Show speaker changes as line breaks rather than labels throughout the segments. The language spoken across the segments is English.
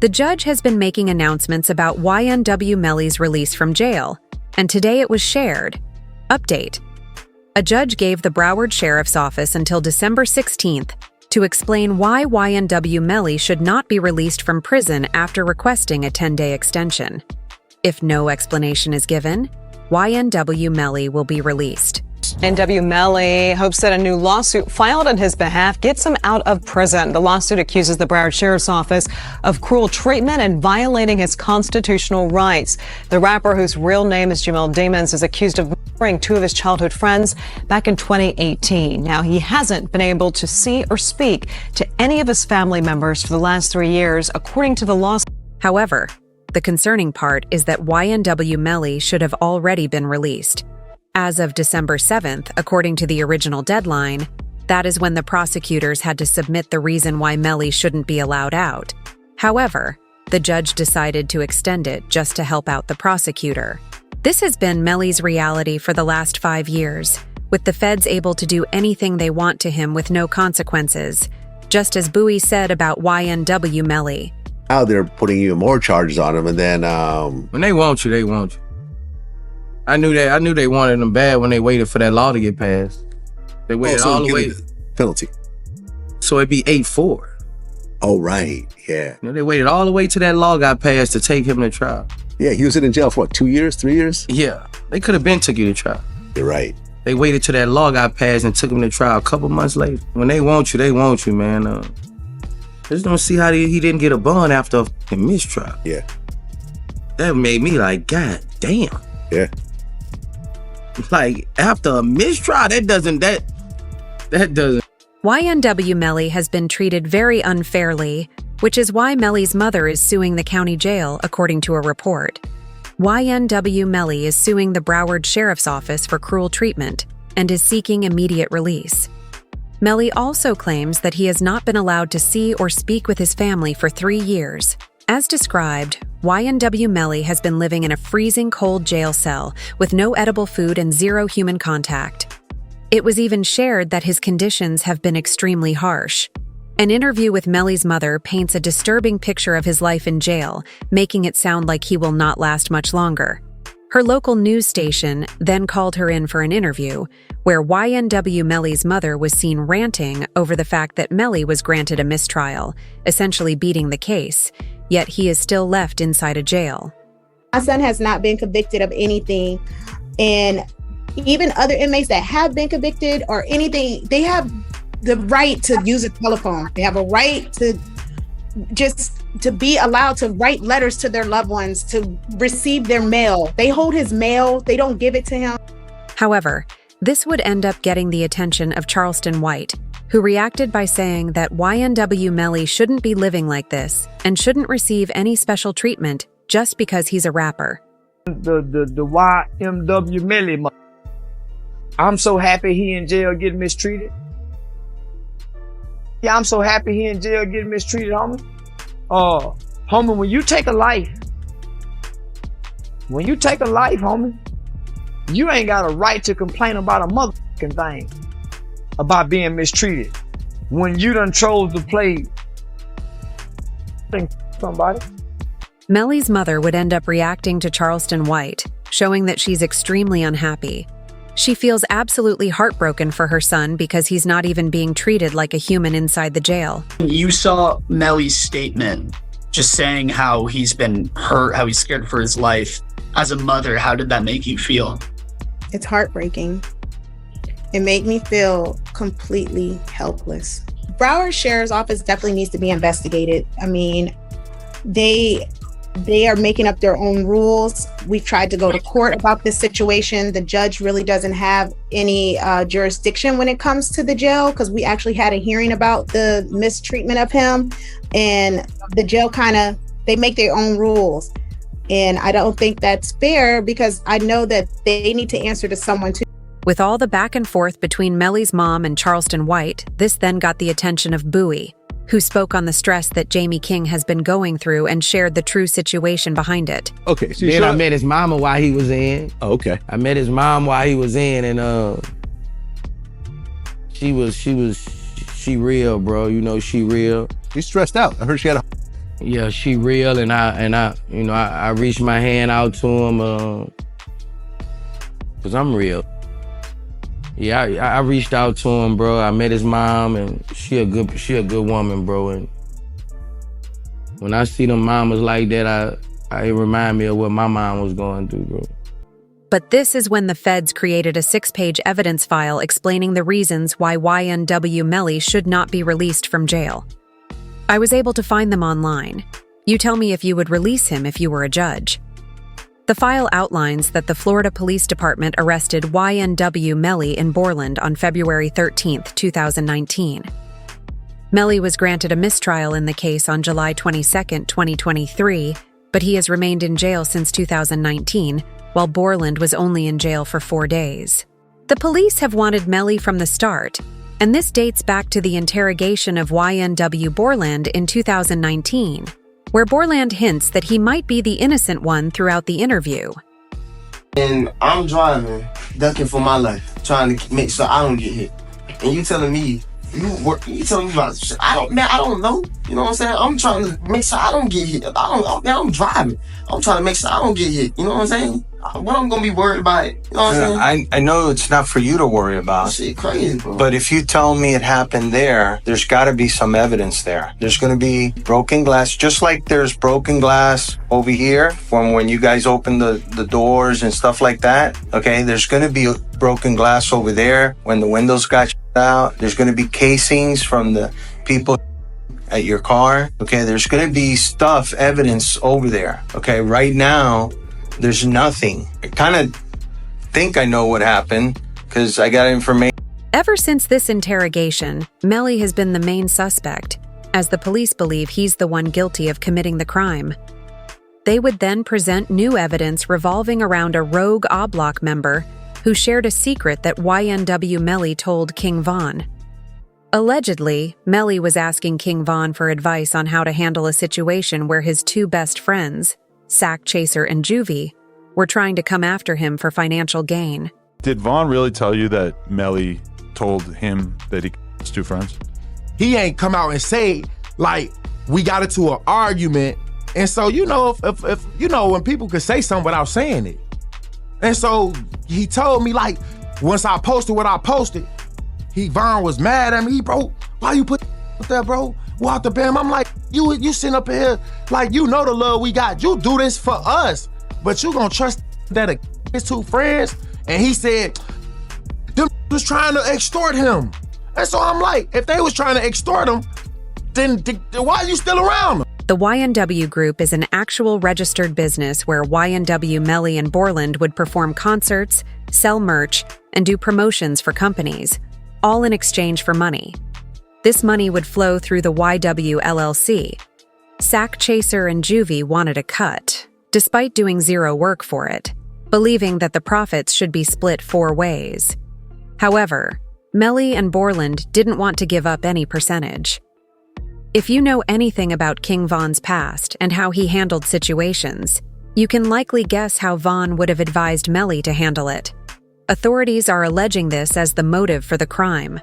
The judge has been making announcements about YNW Melly's release from jail, and today it was shared. Update. A judge gave the Broward Sheriff's Office until December 16th to explain why YNW Melly should not be released from prison after requesting a 10-day extension. If no explanation is given, YNW Melly will be released.
YNW Melly hopes that a new lawsuit filed on his behalf gets him out of prison. The lawsuit accuses the Broward Sheriff's Office of cruel treatment and violating his constitutional rights. The rapper, whose real name is Jamel Demons, is accused of murdering two of his childhood friends back in 2018. Now, he hasn't been able to see or speak to any of his family members for the last 3 years, according to the lawsuit.
However, the concerning part is that YNW Melly should have already been released. As of December 7th, according to the original deadline, that is when the prosecutors had to submit the reason why Melly shouldn't be allowed out. However, the judge decided to extend it just to help out the prosecutor. This has been Melly's reality for the last 5 years, with the feds able to do anything they want to him with no consequences, just as Bowie said about YNW Melly.
Now they're putting even more charges on him, and then
when they want you, they want you. I knew they wanted him bad when they waited for that law to get passed. They waited all the way.
Penalty.
So it'd be 8-4.
Oh, right. Yeah.
You know, they waited all the way till that law got passed to take him to trial.
Yeah, he was in jail for what, 2 years, 3 years?
Yeah. They could have been took you to trial.
You're right.
They waited till that law got passed and took him to trial a couple months later. When they want you, man. I just don't see how he didn't get a bond after a fucking mistrial.
Yeah.
That made me like, God damn.
Yeah.
Like, after a mistrial, that doesn't.
YNW Melly has been treated very unfairly, which is why Melly's mother is suing the county jail, according to a report. YNW Melly is suing the Broward Sheriff's Office for cruel treatment and is seeking immediate release. Melly also claims that he has not been allowed to see or speak with his family for 3 years. As described, YNW Melly has been living in a freezing cold jail cell with no edible food and zero human contact. It was even shared that his conditions have been extremely harsh. An interview with Melly's mother paints a disturbing picture of his life in jail, making it sound like he will not last much longer. Her local news station then called her in for an interview, where YNW Melly's mother was seen ranting over the fact that Melly was granted a mistrial, essentially beating the case, yet he is still left inside a jail.
My son has not been convicted of anything, and even other inmates that have been convicted or anything, they have the right to use a telephone. They have a right to be allowed to write letters to their loved ones, to receive their mail. They hold his mail, they don't give it to him.
However, this would end up getting the attention of Charleston White, who reacted by saying that YNW Melly shouldn't be living like this and shouldn't receive any special treatment just because he's a rapper.
The YNW Melly, I'm so happy he in jail getting mistreated. Yeah, I'm so happy he in jail getting mistreated, homie. Homie, when you take a life, homie, you ain't got a right to complain about a motherfucking thing about being mistreated when you done chose to play somebody.
Melly's mother would end up reacting to Charleston White, showing that she's extremely unhappy. She feels absolutely heartbroken for her son because he's not even being treated like a human inside the jail.
You saw Melly's statement just saying how he's been hurt, how he's scared for his life. As a mother, how did that make you feel?
It's heartbreaking. It made me feel completely helpless. Broward Sheriff's Office definitely needs to be investigated. I mean, they are making up their own rules. We've tried to go to court about this situation. The judge really doesn't have any jurisdiction when it comes to the jail, because we actually had a hearing about the mistreatment of him, and the jail they make their own rules. And I don't think that's fair, because I know that they need to answer to someone too.
With all the back and forth between Melly's mom and Charleston White, this then got the attention of Bowie, who spoke on the stress that Jamie King has been going through and shared the true situation behind it.
Okay, so
Then I met his mama while he was in.
Oh, okay.
I met his mom while he was in, and she real, bro. You know, she real.
She's stressed out. I heard she had a
Yeah, she real, and I reached my hand out to him, cause I'm real. Yeah, I reached out to him, bro. I met his mom, and she a good woman, bro. And when I see them mamas like that, it remind me of what my mom was going through, bro.
But this is when the feds created a 6-page evidence file explaining the reasons why YNW Melly should not be released from jail. I was able to find them online. You tell me if you would release him if you were a judge. The file outlines that the Florida Police Department arrested YNW Melly in Bortlen on February 13, 2019. Melly was granted a mistrial in the case on July 22, 2023, but he has remained in jail since 2019, while Bortlen was only in jail for 4 days. The police have wanted Melly from the start, and this dates back to the interrogation of YNW Bortlen in 2019, where Bortlen hints that he might be the innocent one throughout the interview.
And I'm driving, ducking for my life, trying to make sure I don't get hit. And you telling me, you telling me about shit. I don't know. You know what I'm saying? I'm trying to make sure I don't get hit. I'm driving. I'm trying to make sure I don't get hit. You know what I'm saying? What I'm gonna be worried about it? You know what I'm saying?
I know it's not for you to worry about.
Shit crazy, bro.
But if you tell me it happened there's gotta be some evidence there. There's gonna be broken glass, just like there's broken glass over here from when you guys opened the doors and stuff like that. Okay, there's gonna be broken glass over there when the windows got out. There's gonna be casings from the people at your car. Okay, there's gonna be evidence over there. Okay, right now, there's nothing. I kind of think I know what happened because I got information.
Ever since this interrogation, Melly has been the main suspect, as the police believe he's the one guilty of committing the crime. They would then present new evidence revolving around a rogue Oblock member who shared a secret that YNW Melly told King Von. Allegedly, Melly was asking King Von for advice on how to handle a situation where his 2 best friends, Sack Chaser and Juvie, were trying to come after him for financial gain.
Did Vaughn really tell you that Melly told him that he was 2 friends?
He ain't come out and say, like, we got into an argument. And so, you know, if you know, when people could say something without saying it. And so he told me, like, once I posted what I posted, Vaughn was mad at me. Bro, why you put that, bro? Walk the bam. I'm like, you sitting up here, like, you know the love we got. You do this for us, but you gonna trust that his 2 friends? And he said, them was trying to extort him. And so I'm like, if they was trying to extort him, then why are you still around them?
The YNW Group is an actual registered business where YNW Melly and Bortlen would perform concerts, sell merch, and do promotions for companies, all in exchange for money. This money would flow through the YW LLC. Sack Chaser and Juvie wanted a cut, despite doing 0 work for it, believing that the profits should be split 4 ways. However, Melly and Bortlen didn't want to give up any percentage. If you know anything about King Von's past and how he handled situations, you can likely guess how Von would have advised Melly to handle it. Authorities are alleging this as the motive for the crime.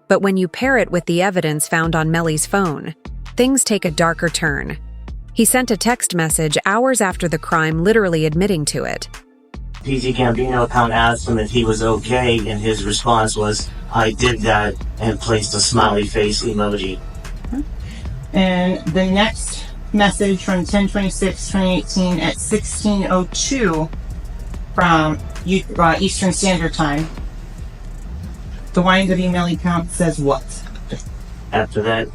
But when you pair it with the evidence found on Melly's phone, things take a darker turn. He sent a text message hours after the crime, literally admitting to it.
PG Gambino account asked him if he was okay, and his response was, "I did that," and placed a smiley face emoji.
And the next message from 10/26/2018 at 16:02 from Eastern Standard Time. The YNW Melly account says what?
After that,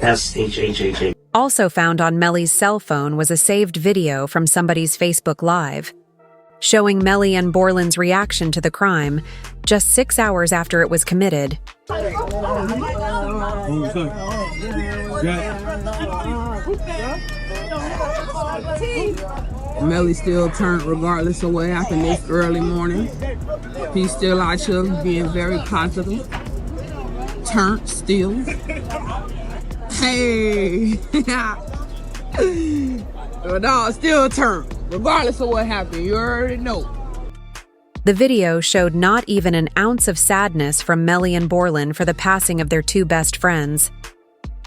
SHHHH.
Also found on Melly's cell phone was a saved video from somebody's Facebook Live, showing Melly and Bortlen's reaction to the crime just 6 hours after it was committed.
Melly still turned regardless of what happened this early morning. He's still out here being very positive. Turned still. Hey! No, still turned, regardless of what happened. You already know.
The video showed not even an ounce of sadness from Melly and Bortlen for the passing of their 2 best friends.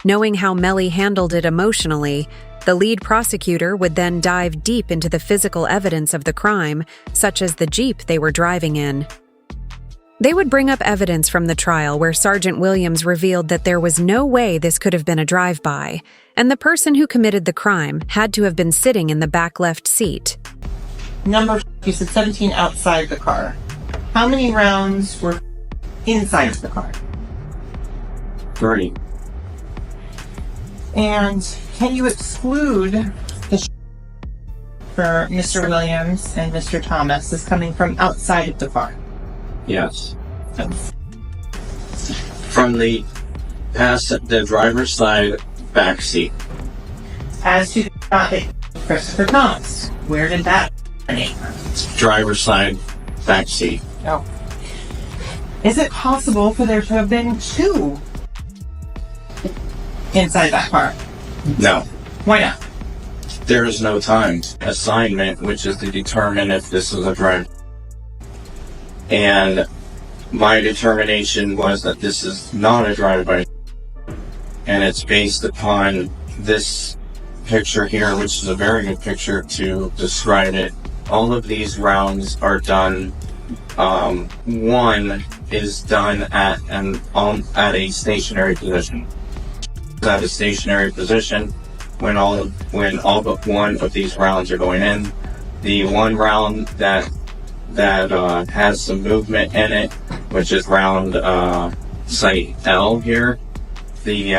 Knowing how Melly handled it emotionally, the lead prosecutor would then dive deep into the physical evidence of the crime, such as the Jeep they were driving in. They would bring up evidence from the trial where Sergeant Williams revealed that there was no way this could have been a drive-by, and the person who committed the crime had to have been sitting in the back left seat.
Number, you said 17 outside the car. How many rounds were inside the car?
3.
And can you exclude the for Mr. Williams and Mr. Thomas as coming from outside of the car?
Yes. From the driver's side back seat.
As to Christopher Thomas, where did that originate?
Driver's side back seat.
No. Is it possible for there to have been 2 inside that car?
No.
Why not?
There is no time assignment, which is to determine if this is a drive. And my determination was that this is not a drive-by. And it's based upon this picture here, which is a very good picture to describe it. All of these rounds are done. One is done at a stationary position. At a stationary position when all but one of these rounds are going in. The one round that has some movement in it, which is round site L here, the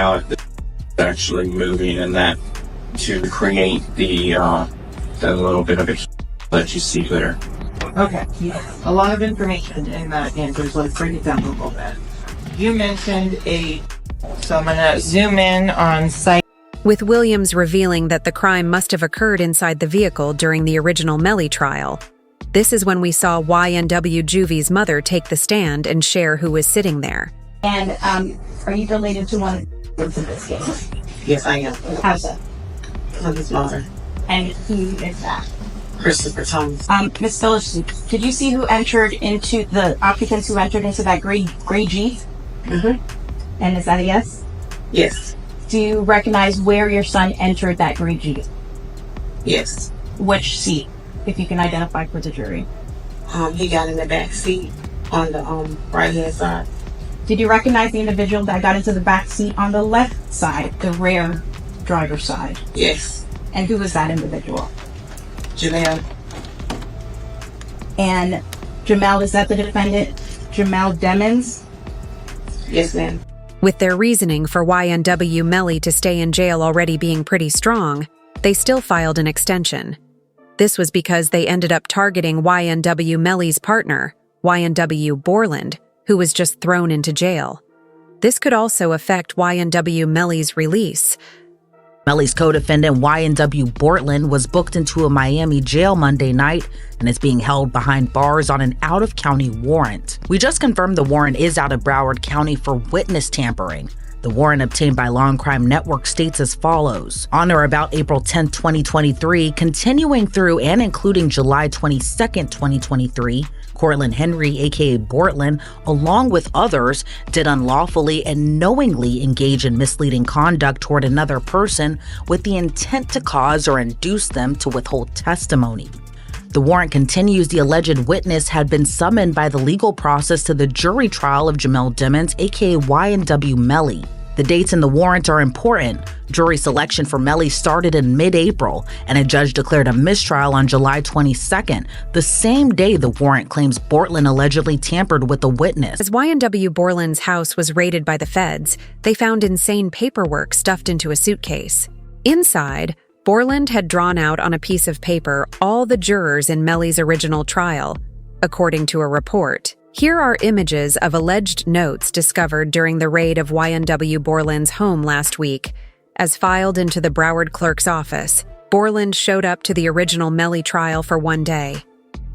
actually moving in that to create the little bit of a that you see there.
Okay, a lot of information in that answer, so let's break it down a little bit. You mentioned so I'm gonna zoom in on site.
With Williams revealing that the crime must have occurred inside the vehicle during the original Melly trial. This is when we saw YNW Juvie's mother take the stand and share who was sitting there.
And are you related to one of this case?
Yes, I am.
How's that?
I'm his mother.
And who is that?
Christopher Thomas.
Miss Phillips, did you see who entered into the occupants who entered into that gray Jeep?
Mm-hmm.
And is that a yes?
Yes.
Do you recognize where your son entered that gray Jeep?
Yes.
Which seat, if you can identify for the jury?
He got in the back seat on the right hand side.
Did you recognize the individual that got into the back seat on the left side, the rear driver's side?
Yes.
And who was that individual?
Jamel.
And Jamel, is that the defendant, Jamel Demons?
Yes, ma'am.
With their reasoning for YNW Melly to stay in jail already being pretty strong, they still filed an extension. This was because they ended up targeting YNW Melly's partner, YNW Bortlen, who was just thrown into jail. This could also affect YNW Melly's release.
Melly's co-defendant YNW Bortlen was booked into a Miami jail Monday night and is being held behind bars on an out-of-county warrant. We just confirmed the warrant is out of Broward County for witness tampering. The warrant obtained by Law and Crime Network states as follows. On or about April 10, 2023, continuing through and including July 22, 2023, Cortland Henry, aka Bortlen, along with others, did unlawfully and knowingly engage in misleading conduct toward another person with the intent to cause or induce them to withhold testimony. The warrant continues the alleged witness had been summoned by the legal process to the jury trial of Jamel Demons, aka YNW Melly. The dates in the warrant are important. Jury selection for Melly started in mid-April, and a judge declared a mistrial on July 22nd, the same day the warrant claims Bortlen allegedly tampered with the witness.
As YNW Bortlen's house was raided by the feds, they found insane paperwork stuffed into a suitcase. Inside, Bortlen had drawn out on a piece of paper all the jurors in Melly's original trial, according to a report. Here are images of alleged notes discovered during the raid of YNW Bortlen's home last week. As filed into the Broward clerk's office, Bortlen showed up to the original Melly trial for one day.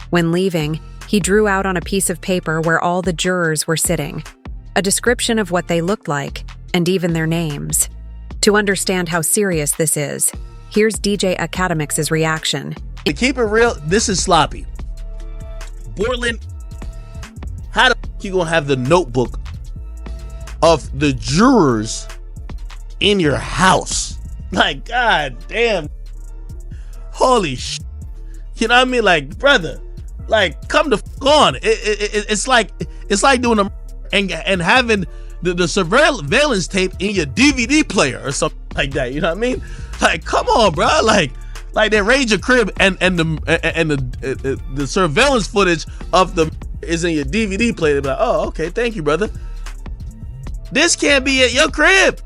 When leaving, he drew out on a piece of paper where all the jurors were sitting, a description of what they looked like, and even their names. To understand how serious this is, here's DJ Academics' reaction.
To keep it real, this is sloppy. Bortlen, how the f you gonna have the notebook of the jurors in your house. Like, god damn. Holy sh. You know what I mean? Like, brother, like, come the fuck on. It's like doing a and having the surveillance tape in your DVD player or something like that. You know what I mean? Like, come on, bro. Like they raid your crib and the surveillance footage of the is in your DVD player. They're like, oh, okay, thank you, brother. This can't be at your crib.